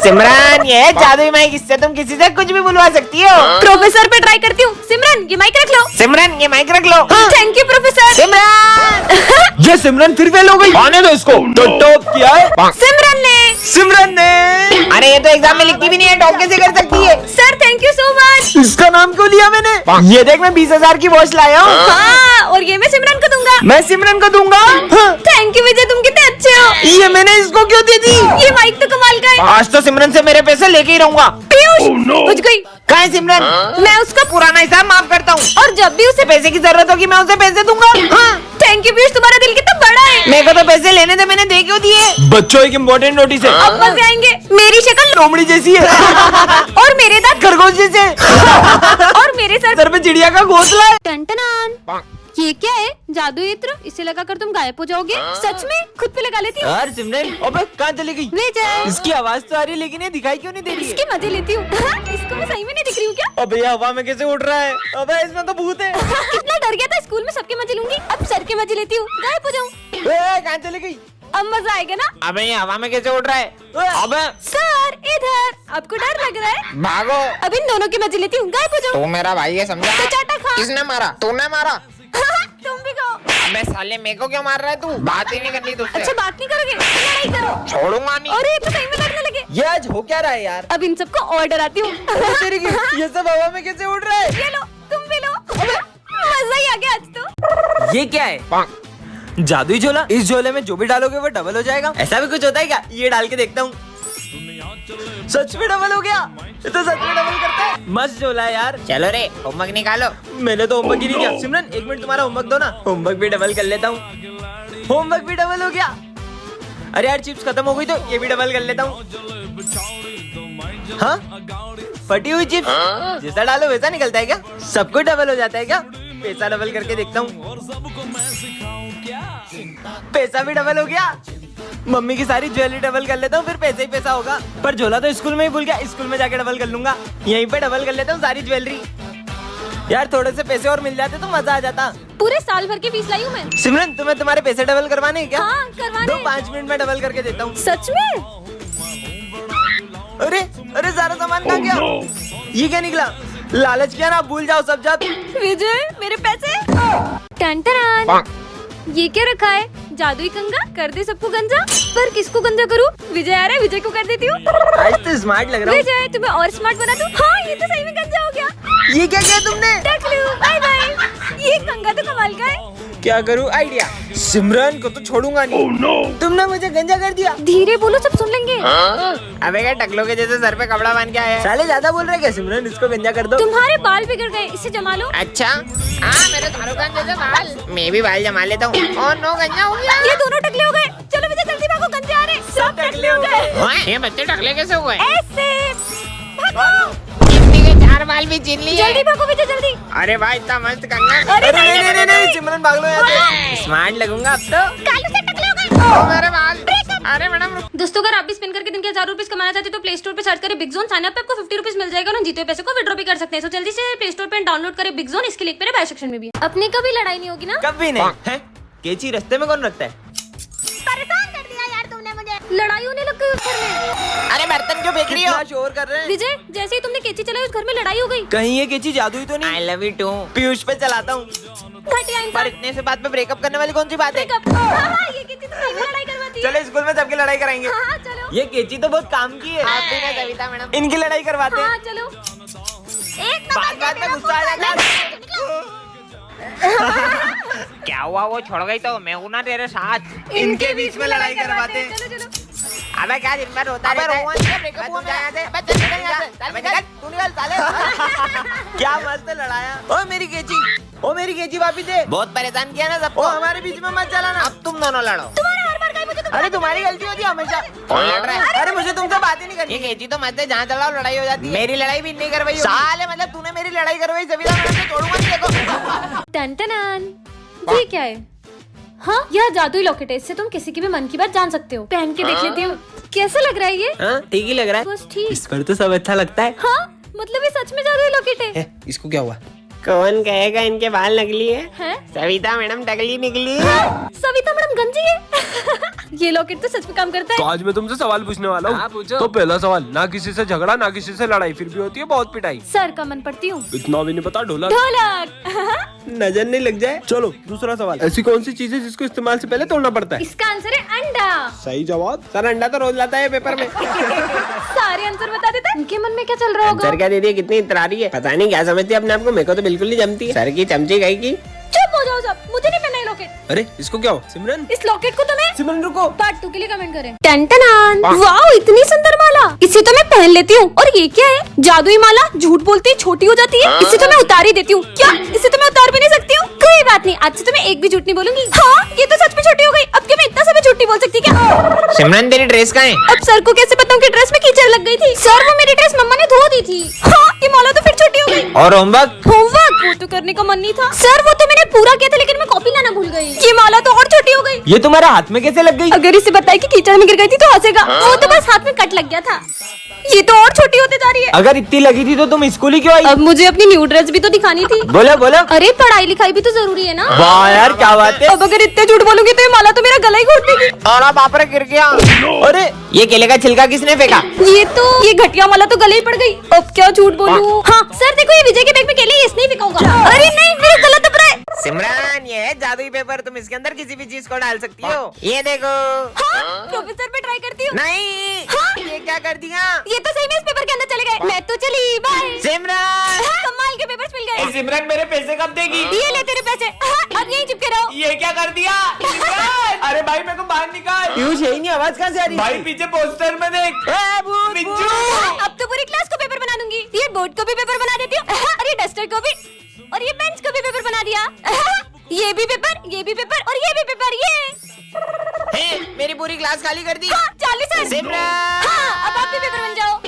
सिमरन ये है जादुई माइक, इससे तुम किसी से कुछ भी बुलवा सकती हो। प्रोफेसर पे ट्राई करती हूँ। सिमरन ये माइक रख लो। सिमरन ये माइक रख लो। Thank you professor. सिमरन ये सिमरन फिर फेल हो गई। आने दो इसको। तो टॉप किया है सिमरन ने। अरे ये तो एग्जाम में लिखती भी नहीं है, टॉप कैसे कर सकती है? Sir thank you so much. इसका नाम क्यों लिया मैंने? ये देख मैं 20,000 की वॉच लाया हूँ। हाँ और ये मैं सिमरन को दूंगा। मैं सिमरन को दूंगा। हाँ, थैंक यू विजय, तुम कितने अच्छे हो। ये मैंने इसको क्यों दे दी? ये माइक तो कमाल का है। आज तो सिमरन से मेरे पैसे लेके ही रहूंगा। पीयूष बुझ गई। कहाँ है सिमरन? मैं उसका पुराना हिसाब माफ करता हूँ, और जब भी उसे पैसे की जरूरत होगी मैं उसे पैसे दूंगा। हाँ। थैंक यू पीयूष, तुम्हारा दिल कितना बड़ा है। मेरे को तो पैसे लेने थे, मैंने दे क्यों दिए? बच्चों एक इम्पोर्टेंट नोटिस है। अब मजे आएंगे। मेरी शक्ल लोमड़ी जैसी है और मेरे दांत खरगोश जैसे। और मेरे सर सर पे चिड़िया का घोंसला है। टन ये क्या है? जादू इत्र, इसे लगाकर तुम गायब हो जाओगे। सच में खुद पे लगा लेती हूँ। यार सिमरन, अबे कहाँ चली गई? विजय इसकी आवाज तो आ रही है लेकिन ये दिखाई क्यों नहीं दे रही है? इसके मजे लेती हूँ। इसको मैं सही में नहीं दिख रही हूँ क्या? अबे ये हवा में कैसे उड़ रहा है? अबे इसमें तो भूत है। कितना डर गया था। स्कूल में सबके मजे लूंगी, अब सर के मजे लेती हूँ। गायब हो जाऊँ। कहाँ चली गई? अब मजा आएगा ना। अबे ये हवा में कैसे उड़ रहा है? अबे सर इधर, आपको डर लग रहा है? भागो। अब इन दोनों के मजे लेती हूँ। गायब हो जाऊँ। तू मेरा भाई है समझा? तो चाटा खा। किसने मारा? तूने मारा। तुम भी खाओ। अबे साले मेरे को क्यों मार रहा है तू? बात ही नहीं करनी तुझसे। अच्छा बात नहीं करोगे? लड़ाई करो। छोड़ूंगा नहीं। और ये तो सही में लड़ने लगे। ये आज हो क्या रहा है यार? अब इन सबको और डराती हूँ। तेरी की ये सब हवा में कैसे उड़ रहा है? ये लो, तुम भी लो। मजा ही आ गया आज तो। ये क्या है? जादुई झोला। इस झोले में जो भी डालोगे वो डबल हो जाएगा। ऐसा भी कुछ होता है क्या? ये डाल के देखता हूँ। सच में डबल हो गया। ये तो सच में डबल करता है। मस्त झोला है यार। चलो रे होमवर्क निकालो। मैंने तो होमवर्क ही नहीं किया। सिमरन एक मिनट तुम्हारा होमवर्क दो ना। होमवर्क भी डबल कर लेता हूँ। होमवर्क भी डबल हो गया। अरे यार चिप्स खत्म हो गई तो ये भी डबल कर लेता हूँ। हाँ फटी हुई चिप्स जैसा डालो वैसा निकलता है क्या? सब कुछ डबल हो जाता है क्या? पैसा डबल करके देखता हूँ। पैसा भी डबल हो गया। मम्मी की सारी ज्वेलरी डबल कर लेता हूँ, फिर पैसा ही पैसा होगा। पर झोला तो स्कूल में ही भूल गया। स्कूल में जाके डबल कर लूंगा। यहीं पे डबल कर लेता हूँ सारी ज्वेलरी। यार थोड़े से पैसे और मिल जाते तो मजा आ जाता। पूरे साल भर की फीस लाई हूँ मैं। सिमरन तुम्हें तुम्हारे पैसे डबल करवाने हैं क्या? हाँ करवाने। दो 5 मिनट में डबल करके देता हूँ। सच में? अरे अरे सारा सामान कहाँ गया? ये क्या निकला? लालच किया ना, भूल जाओ सब जात। विजय मेरे पैसे। टन ये क्या रखा है? जादुई कंगा, कर दे सबको गंजा। पर किसको गंजा करूँ? विजय आ रहा है, विजय को कर देती हूँ। आज तो स्मार्ट लग रहा हूँ। विजय तुम्हें और स्मार्ट बना दूँ। हाँ ये तो सही में गंजा हो गया। ये क्या किया तुमने? टकलू बाय बाय। ये कंगा तो कमाल का है। क्या करूँ? आइडिया। सिमरन को तो छोड़ूंगा नहीं। तुमने मुझे गंजा कर दिया। धीरे बोलो सब सुन लेंगे। अबे क्या टकलो के जैसे सर पे कपड़ा बांध के आया है? साले ज्यादा बोल रहे क्या? सिमरन इसको गंजा कर दो। तुम्हारे बाल बिगड़ गए, इसे जमा लो। अच्छा हाँ मेरे थारू खान जैसे बाल। मैं भी बाल जमा लेता हूँ। और नो गंजा हो गया। ये दोनों टकले हो गए। चलो विजय जल्दी भागो, गंजे आ रहे। सब टकले हो गए। ओए, ये बच्चे टकले कैसे हुए? ऐसे भागो। कितनी के 4 बाल भी छीन लिए। जल्दी भागो विजय जल्दी। अरे भाई इतना मस्त कंगा। अरे नहीं सिमरन भाग लो यहाँ से। स्मार्ट लगूंगा अब तो। कालू से टकले हो गए। ओ मेरे बाल। अरे मैडम दोस्तों अगर आप भी स्पिन करके दिन के 1000 रुपीज कमाना चाहते हैं तो प्ले स्टोर पे सर्च करें बिग जोन। साइन अप पे आपको 50 रुपीज मिल जाएगा और जीते हुए पैसे को विड्रॉ भी कर सकते हैं। तो जल्दी से प्ले स्टोर पे डाउनलोड करें बिग जोन। इसके लिंक मेरे बायो सेक्शन में भी है। अपनी कभी लड़ाई नहीं होगी ना? कभी नहीं है। केची रास्ते में कौन रखता है? परेशान कर दिया यार तुमने मुझे। लड़ाई होने लग गई उस घर में। अरे बर्तन क्यों फेंक रही हो? कितना शोर कर रहे हैं। विजय जैसे ही तुमने केची चलाई उस घर में लड़ाई हो गई। कहीं ये केची जादुई तो नहीं? I love you too. Piyush पे चलाता हूँ। घटिया पर इंसान। इतने से बात पे ब्रेकअप करने वाली कौन सी बात है? हाँ, ये केची तो सही में लड़ाई करवाती है। चलो स्कूल में सबकी लड़ाई कराएंगे। हाँ चलो। ये केची तो बहुत काम की है। आप भी ना सविता मैडम। इनकी लड़ाई करवाते हैं। हाँ चलो। एक बात बात में गुस्सा आ जाता है। क्या हुआ? वो छोड़ गई तो मैं हूँ ना तेरे साथ। इनके बीच में लड़ाई करवाते हैं। चलो चलो। अबे क्या दिन भर रोता रहता है? ब्रेकअप हुआ यहाँ से। अबे चल निकल यहाँ से। अबे निकल, तू निकल साले। क्या मस्त लड़ाया। ओ मेरी केची, ओ मेरी केची वापस दे। बहुत परेशान किया ना ओ सबको। हमारे बीच में मत चलाना। अब तुम दोनों लड़ो। तुम्हारा हर बार मुझे तो अरे तुम्हारी गलती होती है हमेशा। कौन लड़ रहा है? अरे मुझे तुमसे बात ही नहीं ये करनी। केची तो मत है, जहाँ चलाओ लड़ाई हो जाती है। मेरी लड़ाई भी नहीं करवाई होगी। साले मतलब तूने मेरी लड़ाई करवाई सविता मैडम से छोड़ूंगा नहीं देखो। टन ये क्या है? हाँ यह जादुई लॉकेट है। इससे तुम किसी की भी मन की बात जान सकते हो। पहन के देख लेती हूँ कैसा लग रहा है ये। हाँ ठीक ही लग रहा है। बस ठीक। इस पर तो सब अच्छा लगता है। हाँ मतलब ये सच में जादुई लॉकेट है। इसको क्या हुआ? कौन कहेगा इनके बाल नकली है? हैं? सविता मैडम टकली निकली। सविता मैडम गंजी है। ये लॉकेट तो सच में काम करता तो है। आज मैं तुमसे सवाल पूछने वाला हाँ, हूँ। पूछो। तो पहला सवाल, ना किसी से झगड़ा ना किसी से लड़ाई, फिर भी होती है बहुत पिटाई। सर का मन पड़ती हूँ। इतना भी नहीं पता, ढोलक। ढोलक। नजर नहीं लग जाए। चलो दूसरा सवाल, ऐसी कौन सी चीज है जिसको इस्तेमाल से पहले तोड़ना पड़ता है? इसका आंसर है अंडा। सही जवाब। सर अंडा तो रोज लाता है पेपर में। सारे आंसर बता देता है। इनके मन में क्या चल रहा होगा? सर क्या दीदी कितनी इतरारी है, पता नहीं क्या समझती है अपने आप को, मेरे को तो बिल्कुल नहीं जमती है। सर की चमची गई की। चुप हो जाओ सब, मुझे नहीं पहनना ये लॉकेट। अरे इसको क्या हो? सिमरन इस लॉकेट को तुम्हें सिमरन रुको। पार्ट 2 के लिए कमेंट करें। टन वाओ, इतनी सुंदर माला। इसे तो मैं पहन लेती हूँ। और ये क्या है? जादुई माला। झूठ बोलती है छोटी हो जाती है। इसे तो मैं उतार ही देती हूँ। क्या इसे तो मैं उतार भी नहीं सकती हूँ? कोई बात नहीं, आज से तो मैं एक भी झूठ नहीं बोलूंगी। हाँ, ये तो सच में छोटी हो गई। अब क्या मैं इतना सा भी झूठ नहीं बोल सकती क्या? सिमरन तेरी ड्रेस कहाँ है? अब सर को कैसे बताऊँ कि ड्रेस में कीचड़ लग गई थी? सर, वो मेरी ड्रेस मम्मा ने धो दी थी। हाँ, ये माला तो फिर छोटी हो गई। और होमवर्क? होमवर्क वो तो करने का मन नहीं था सर, वो तो मैंने पूरा किया था, लेकिन मैं कॉपी लाना भूल गई। ये माला तो और छोटी हो गई। ये तुम्हारे हाथ में कैसे लग गई? अगर इसे बताए कि कीचड़ में गिर गई थी तो हंसेगा। वो तो बस हाथ में कट लग गया था। ये तो और छोटी होते जा रही है। अगर इतनी लगी थी तो तुम स्कूल ही क्यों आई? अब मुझे अपनी न्यू ड्रेस भी तो दिखानी थी। बोलो बोलो। अरे पढ़ाई लिखाई भी तो जरूरी है ना। वाह यार क्या बात है। अब अगर इतने झूठ बोलूंगी तो ये माला तो मेरा गला ही घोट देगी। और बाप रे गिर गया। अरे ये केले का छिलका किसने फेंका? ये घटिया माला तो गले ही पड़ गई। अब क्या झूठ बोलूं? हाँ सर देखो, ये विजय के बैग में केले, ये इसने ही फेंका होगा। अरे नहीं, मेरा गला दब रहा है। सिमरन ये है जादुई पेपर, तुम इसके अंदर किसी भी चीज को डाल सकती हो। ये देखो। हाँ, प्रोफेसर पे ट्राई करती हूँ। नहीं। हाँ? ये क्या कर दिया? ये तो सही में इस पेपर के अंदर चले गए। मैं तो चली, बाय। सिमरन कमाल के पेपर्स मिल गए। सिमरन मेरे पैसे कब देगी? ये ले तेरे पैसे। हाँ, अब यहीं चिपके रहो। ये क्या कर दिया? अरे भाई मेरे को बाहर निकाल। पीयूष यही नहीं, आवाज कहाँ से आ रही? भाई पीछे पोस्टर में देख। अब तो पूरी क्लास को पेपर बना दूंगी। ये बोर्ड को भी पेपर बना देती हूँ। और ये डस्टर को भी, और ये बेंच को भी पेपर बना दिया। ये भी पेपर, ये भी पेपर, और ये भी पेपर। ये मेरी पूरी क्लास खाली कर दी। हाँ, 40 सर। सिमरन। हाँ, अब आप भी पेपर बन जाओ।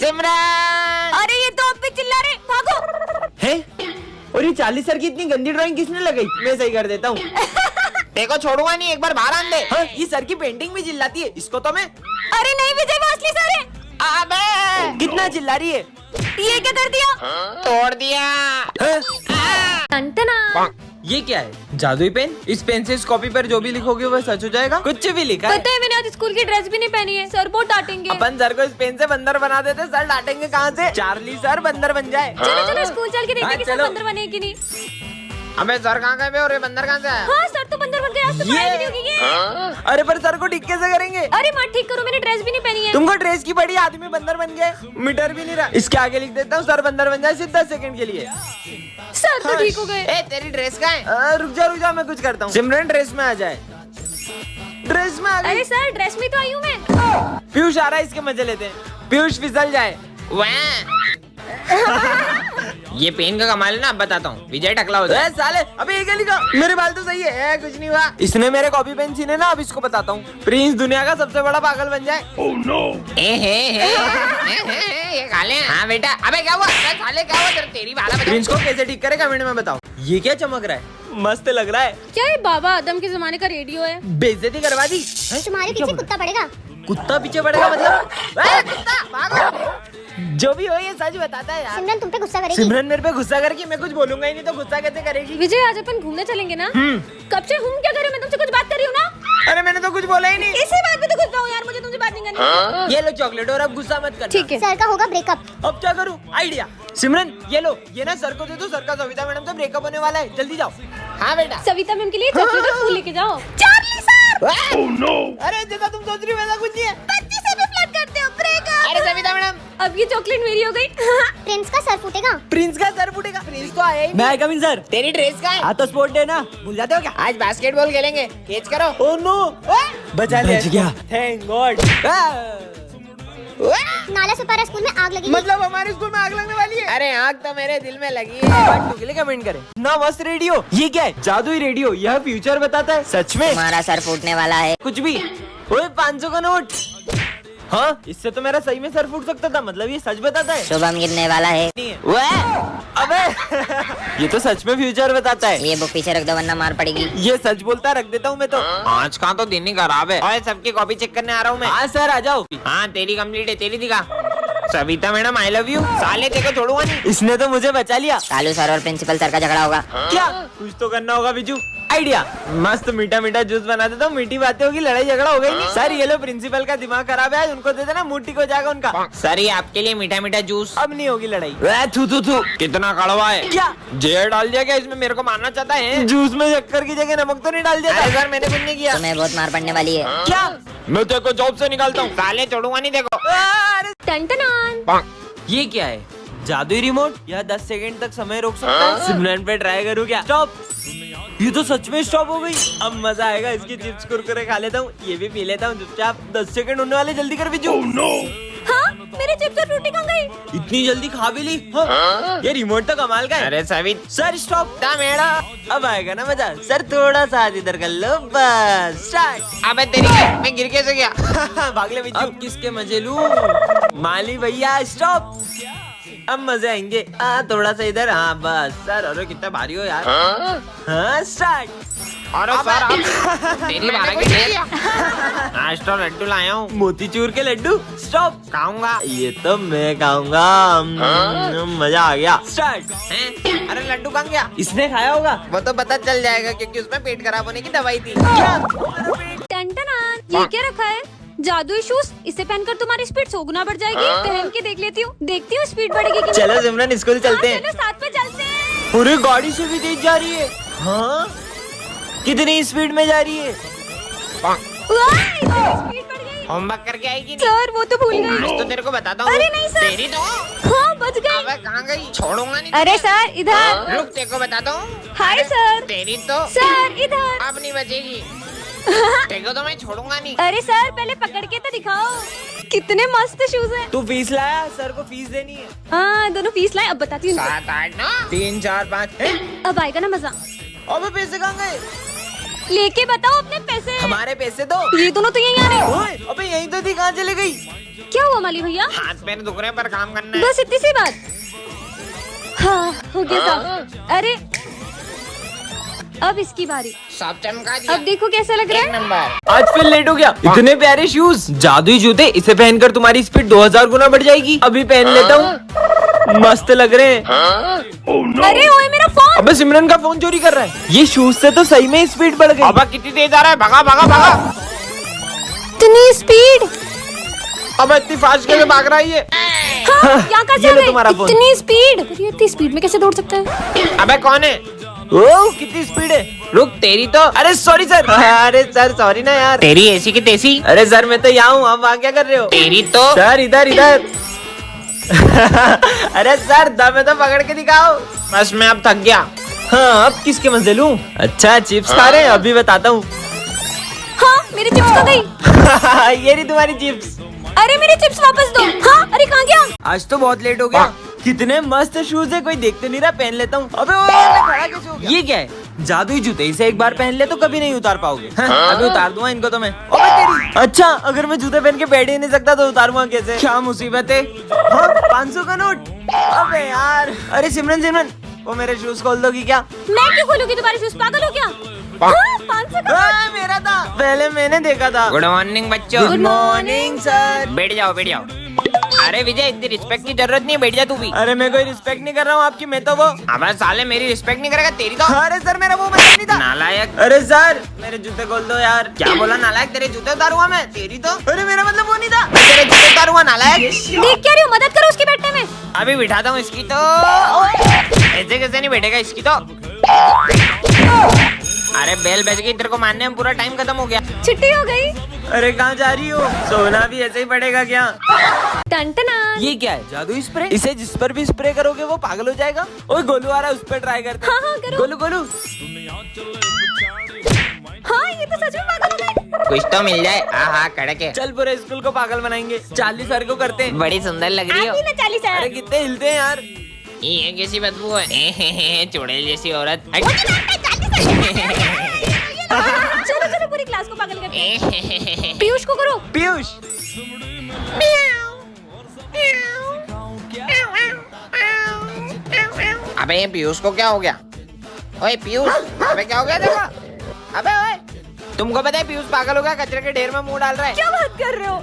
सिमरन अरे ये तो अब भी चिल्ला रहे, भागो। है? और ये 40 सर की इतनी गंदी ड्राइंग किसने लगाई? मैं सही कर देता हूँ। देखो छोड़ूंगा नहीं, एक बार बाहर आन दे। हाँ, ये सर की पेंटिंग भी चिल्लाती है, इसको तो मैं। अरे नहीं विजय, वो असली सर है। अबे कितना चिल्ला रही है? ये क्या कर दिया? तोड़ दिया। टन ये क्या है? जादुई पेन? इस पेन से इस कॉपी पर जो भी लिखोगे वह सच हो जाएगा? कुछ भी लिखा है? पता है, मैंने आज स्कूल की ड्रेस भी नहीं पहनी है। सर बहुत डांटेंगे। अपन सर को इस पेन से बंदर बना देते, सर डांटेंगे कहाँ से? चार्ली सर बंदर बन जाए। चलो चलो स्कूल चल के देखते हाँ, हैं कि सर चलो। बंदर बने कि नहीं। अबे सर कहाँ गए बे, और ये बंदर कहाँ से आया? हाँ सर तो बंदर बन गए। आज तो पढ़ाई भी नहीं होगी ये। अरे पर सर को ठीक कैसे करेंगे? अरे माँ ठीक करो, मैंने ड्रेस भी नहीं पहनी है। तुमको ड्रेस की बड़ी, आदमी बंदर बन गए। मीटर भी नहीं रहा। इसके आगे लिख देता हूँ, सर बंदर बन जाए सिर्फ 10 सेकंड के लिए। सर तो ठीक हो गए। ए तेरी ड्रेस कहाँ है? रुक जा मैं कुछ करता हूँ। सिमरन ड्रेस में आ जाए। ड्रेस में आ गई। अरे सर ड्रेस में तो आई हूँ मैं। पीयूष आ रहा है, इसके मजे लेते हैं। पीयूष फिसल जाए। ये पेन का कमाल है ना, अब बताता हूँ। विजय टकला हो जाए। साले अबे ये क्या लिखा? मेरे बाल तो सही है, कुछ नहीं हुआ। इसने मेरे कॉपी पेन छीने ना, अब इसको बताता हूँ। प्रिंस दुनिया का सबसे बड़ा पागल बन जाए। ये काले। हाँ बेटा। अबे क्या हुआ? अबे साले क्या हुआ? तेरी बाला बजा। प्रिंस को कैसे ठीक करे कमेंट में बताओ। ये क्या चमक रहा है? मस्त लग रहा है। क्या ये बाबा आदम के जमाने का रेडियो है? बेइज्जती करवा दी। तुम्हारे पीछे कुत्ता पड़ेगा। कुत्ता पीछे पड़ेगा मतलब? कुत्ता भागो। जो भी हो ये सच बताता है यार। सिमरन तुम पे गुस्सा करेगी। सिमरन मेरे पे गुस्सा करके मैं कुछ बोलूंगा ही नहीं, तो गुस्सा कैसे करेगी? विजय आज अपन घूमने चलेंगे ना? कब से हम क्या करें? मैं तुमसे कुछ बात कर रही हूँ ना। अरे मैंने तो कुछ बोला ही नहीं। इसी बात पे तो गुस्सा हूँ यार, मुझे तुमसे बात नहीं करनी। ये लो चॉकलेट, और अब गुस्सा मत करना। ठीक है। सर का होगा ब्रेकअप। अब क्या करूँ? आइडिया। सिमरन ये लो, ये ना सर को दे दो। सर का सविता मैडम से ब्रेकअप होने वाला है, जल्दी जाओ। हाँ बेटा। सविता मैम के लिए चॉकलेट और फूल लेके जाओ। Charlie sir. अरे जैसा तुम सोच रही हो वैसा कुछ नहीं है। बच्चे से भी फ्लर्ट करते हो। ब्रेकअप। अरे सविता मैडम। अब ये चॉकलेट मेरी हो गई। प्रिंस का सर फूटेगा। प्रिंस का सर फूटेगा? प्रिंस तो आया ही नहीं। मैं कमिंग सर। तेरी ड्रेस कहाँ है? आज तो स्पोर्ट डे ना, भूल जाते हो क्या? आज बास्केटबॉल खेलेंगे, कैच करो। ओह नो, बचा लिया। बच गया, थैंक गॉड। नाला सुपारा स्कूल में आग लगी। मतलब हमारे स्कूल में आग लगने वाली है? अरे आग तो मेरे दिल में लगी है। पार्ट 2 के लिए कमेंट करें ना। मस्त रेडियो। ये क्या है? जादुई रेडियो। यह फ्यूचर बताता है। सच में? तुम्हारा सर फूटने वाला है। कुछ भी। ओए 500 का नोट। हाँ, इससे तो मेरा सही में सर फूट सकता था। मतलब ये सच बताता है। शुभम गिरने वाला है। अबे ये तो सच में फ्यूचर बताता है। ये बुक पीछे रख दो वरना मार पड़ेगी। ये सच बोलता है, रख देता हूँ मैं तो। आज का तो दिन ही खराब है। और सबकी कॉपी चेक करने आ रहा हूँ मैं। हाँ सर आ जाओ। हाँ तेरी कंप्लीट है, तेरी दिखा। Savita madam I love you. साले तेरे को छोड़ूंगा नहीं। इसने तो मुझे बचा लिया। कालू सर और प्रिंसिपल सर का झगड़ा होगा। क्या कुछ तो करना होगा बिजू। आइडिया, मस्त मीठा मीठा जूस बना देता हूँ, मीठी बातें होगी, लड़ाई झगड़ा हो गई। सर ये लो, प्रिंसिपल का दिमाग खराब है, उनको दे देना, मुंह ठीक हो जाएगा उनका। सर ये आपके लिए मीठा मीठा जूस। अब नहीं होगी लड़ाई। थू थू थू, कितना कड़वा है। क्या जहर डाल दिया क्या इसमें? मेरे को मारना चाहता है? जूस में शक्कर की जगह नमक तो नहीं डाल दिया? अरे सर मैंने कुछ नहीं किया। तुम्हें बहुत मार पड़ने वाली है। क्या मैं तेरे को जॉब से निकालता हूँ। साले छोड़ूंगा नहीं देखो। टन ये क्या है? जादुई रिमोट? यह 10 सेकंड तक समय रोक सकता है। सिमरन पे ट्राई करूँ क्या? स्टॉप। ये तो सच में स्टॉप हो गई। अब मजा आएगा, इसकी चिप्स कुरकुरे खा लेता हूँ, ये भी पी लेता हूँ चुपचाप। 10 सेकंड होने वाले, जल्दी कर बिजू। हाँ, मेरे चिप्स और फ्रूटी कहाँ गई? इतनी जल्दी खा भी ली? हाँ? ये रिमोट तो कमाल का है। अरे सवित सर स्टॉप। मैडम अब आएगा ना मजा। सर थोड़ा सा हाथ इधर कर लो, बस स्टार्ट। अबे तेरी, मैं गिर कैसे गया? भाग ले बिजू। अब किसके मजे लूं? माली भैया स्टॉप। अब मजे आएंगे। थोड़ा सा इधर, हाँ बस। सर अरे कितना भारी हो यार। हाँ स्टार्ट। अरे सर आप तेरी बारह की ढेर। आज तो लड्डू लाया हूँ। मोतीचूर के लड्डू। स्टॉप। खाऊंगा। ये तो मैं खाऊंगा। मजा आ गया। स्टार्ट। हैं? अरे लड्डू कहाँ गया? इसने खाया होगा। वो तो पता चल जाएगा क्योंकि उसमें पेट खराब होने की दवाई थी। टन ये क्या रखा है? जादुई शूज, इसे पहनकर तुम्हारी स्पीड 100 गुना बढ़ जाएगी। पहन के देख लेती हूँ, देखती हूँ स्पीड बढ़ेगी कि नहीं। चलो सिमरन स्कूल चलते हैं। चलो साथ में चलते हैं। पूरी गाड़ी से भी तेज जा रही है। हाँ कितनी स्पीड में जा रही है? स्पीड बढ़ गई। होमवर्क करके आएगी नहीं? सर वो तो भूल आज गई। तो तेरे को बताता हूँ। अरे नहीं सर। तेरी तो। हाँ बच गई। अबे कहाँ गई? छोड़ूंगा नहीं। अरे सर इधर। रुक तेरे को बताता हूँ। Hi sir. तेरी तो। सर इधर। अब नहीं बचेगी। तेरे को तो मैं छोड़ूंगा नहीं। अरे सर पहले पकड़ के तो दिखाओ, कितने मस्त शूज हैं। तू फीस लाया? सर को फीस देनी है। हाँ दोनों फीस लाए, अब बताती हूँ। 7 8 9 3 4 5। अब आएगा ना मजा। अबे पैसे कहाँ गए? लेके बताओ अपने पैसे। हमारे पैसे दो। ये दोनों तो यहीं आ रहे हैं। ओए, अबे यहीं तो थी, कहाँ चले गई? क्या हुआ माली भैया? हाथ पैर दुख रहे हैं पर काम करना है। बस इतनी सी बात। हाँ हो गया साहब। अरे अब इसकी बारी। सब चमका दिया। अब देखो कैसा लग रहा एक है। नंबर। आज फिर लेट हो गया। इतने प्यारे शूज, जादुई जूते, इसे पहनकर तुम्हारी स्पीड 2000 गुना बढ़ जाएगी। अभी पहन लेता हूँ, मस्त लग रहे हैं। अरे ओए मेरा फोन। अबे सिमरन का फोन चोरी कर रहा है। ये शूज से तो सही में स्पीड बढ़ गई। अब कितनी तेज आ रहा है? भगा भगा भगा। इतनी स्पीड। अब इतनी फास्ट कैसे भाग रहा है ये? हाँ, यहाँ का ये लो तुम्हारा फोन। इतनी स्पीड। ये इतनी स्पीड में कैसे दौड़ सकता है? अबे कौन है? ओ कितनी स्पीड है। रुक तेरी तो। अरे सॉरी सर। अरे सर सॉरी ना यार। तेरी ऐसी की तैसी। अरे सर मैं तो यहाँ हूँ, आप वहाँ क्या कर रहे हो? तेरी तो। सर इधर इधर। अरे सर दम है तो पकड़ के दिखाओ। बस मैं अब थक गया। हाँ अब किसके मजे लूं? अच्छा चिप्स खा रहे हैं, अभी बताता हूँ। हाँ मेरी चिप्स कहाँ गई? ये रही तुम्हारी चिप्स। अरे मेरी चिप्स वापस दो। हाँ अरे कहाँ गया? आज तो बहुत लेट हो गया। कितने मस्त शूज है, कोई देख तो नहीं रहा, पहन लेता हूँ। अबे ओए, मैं खड़ा कैसे हो गया? ये क्या है? जादुई जूते, इसे एक बार पहन ले तो कभी नहीं उतार पाओगे। अभी उतार दूंगा इनको तो मैं। अबे तेरी। अच्छा अगर मैं जूते पहन के बैठ ही नहीं सकता तो उतारूंगा कैसे? क्या मुसीबत है। हाँ 500 का नोट। अबे यार। अरे सिमरन सिमरन, वो मेरे शूज खोल दोगी क्या? मैं क्यों खोलूंगी तुम्हारे शूज? पागल हो क्या? हाँ, 500 का। हाँ, मेरा था, पहले मैंने देखा था। गुड मॉर्निंग बच्चों। Good morning sir. बैठ जाओ बैठ जाओ। अरे विजय इतनी रिस्पेक्ट की जरूरत नहीं है, बैठ जा तू भी। अरे मैं कोई रिस्पेक्ट नहीं कर रहा हूँ आपकी, मैं तो वो। अब साले मेरी रिस्पेक्ट नहीं करेगा, तेरी तो। अरे सर मेरा वो मतलब नहीं था। नालायक। अरे सर मेरे जूते खोल दो यार। क्या बोला नालायक? तेरे जूते उतारूंगा मैं, तेरी तो। अरे मेरा मतलब वो नहीं था। मैं तेरे जूते उतारूंगा नालायक। देख क्या रही हो? मदद करो उसके बैठने में। अभी बिठाता हूँ इसकी तो। ऐसे कैसे नहीं बैठेगा इसकी तो। अरे बेल बज गई, तेरे को मानने में पूरा टाइम खत्म हो गया। छुट्टी हो गई। अरे कहाँ जा रही हो? सोना भी ऐसे ही पड़ेगा क्या? टन-टना। ये क्या है? जादुई स्प्रे? इसे जिस पर भी स्प्रे करोगे वो पागल हो जाएगा। ओए गोलू आ रहा है, उस पर ट्राई करते हैं। हाँ हाँ करो। गोलू गोलू। हाँ ये तो सच में पागल हो गए। कुछ तो मिल जाए। हाँ कड़क है। चल पूरे स्कूल को पागल बनाएंगे। 40 सर को करते हैं। बड़ी सुंदर लग रही हो। आती ना 40 अरे कितने हिलते हैं यार। ये कैसी बदबू है? चुड़ैल जैसी औरत। चलो चलो पूरी क्लास को पागल करते हैं। पीयूष को करो। पीयूष। अबे ये पीयूष को क्या हो गया? ओए पीयूष, अबे क्या हो गया देखा? अबे ओए, तुमको पता है पीयूष पागल हो गया, कचरे के ढेर में मुंह डाल रहा है। क्या बात कर रहे हो?